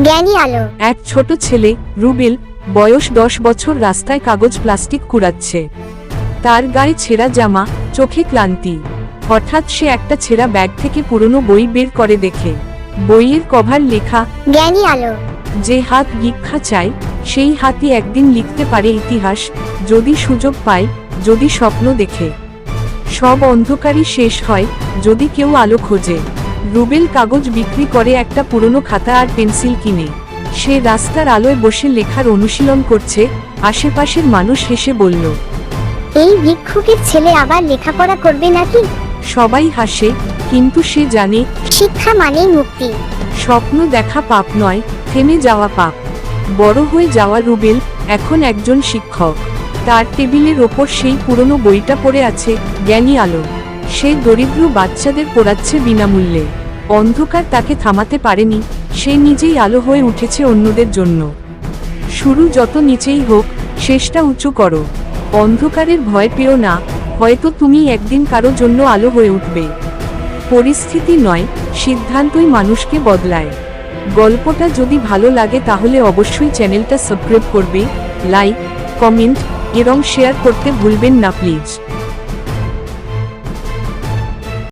জ্ঞানী আলো। এক ছোট ছেলে রুবেল, বয়স 10 বছর, রাস্তায় কাগজ প্লাস্টিক কুড়াচ্ছে। তার গায়ে ছেঁড়া জামা, চোখে ক্লান্তি। হঠাৎ সে একটা ছেঁড়া ব্যাগ থেকে পুরনো বই বের করে দেখে। বইয়ের কভার লেখা, জ্ঞানী আলো। যে হাত ভিক্ষা চায় সেই হাতই একদিন লিখতে পারে ইতিহাস, যদি সুযোগ পায়, যদি স্বপ্ন দেখে। সব অন্ধকারই শেষ হয় যদি কেউ আলো খোঁজে। রুবেল কাগজ বিক্রি করে একটা পুরনো খাতা আর পেন্সিল কিনে। সে রাস্তার আলোয় বসে লেখার অনুশীলন করছে। আশেপাশের মানুষ হেসে বলল, এই ভিক্ষুকের ছেলে আবার লেখাপড়া করবে নাকি? সবাই হাসে, কিন্তু সে জানে শিক্ষা মানেই মুক্তি। স্বপ্ন দেখা পাপ নয়, থেমে যাওয়া পাপ। বড় হয়ে যাওয়া রুবেল এখন একজন শিক্ষক। তার টেবিলের ওপর সেই পুরনো বইটা পড়ে আছে, জ্ঞানী আলো। সে দরিদ্র বাচ্চাদের পড়াচ্ছে বিনামূল্যে। অন্ধকার তাকে থামাতে পারেনি, সে নিজেই আলো হয়ে উঠেছে অন্যদের জন্য। শুরু যত নিচেই হোক, শেষটা উঁচু করো। অন্ধকারের ভয় পেও না, হয়তো তুমি একদিন কারো জন্য আলো হয়ে উঠবে। পরিস্থিতি নয়, সিদ্ধান্তই মানুষকে বদলায়। গল্পটা যদি ভালো লাগে তাহলে অবশ্যই চ্যানেলটা সাবস্ক্রাইব করবে, লাইক, কমেন্ট এবং শেয়ার করতে ভুলবেন না প্লিজ।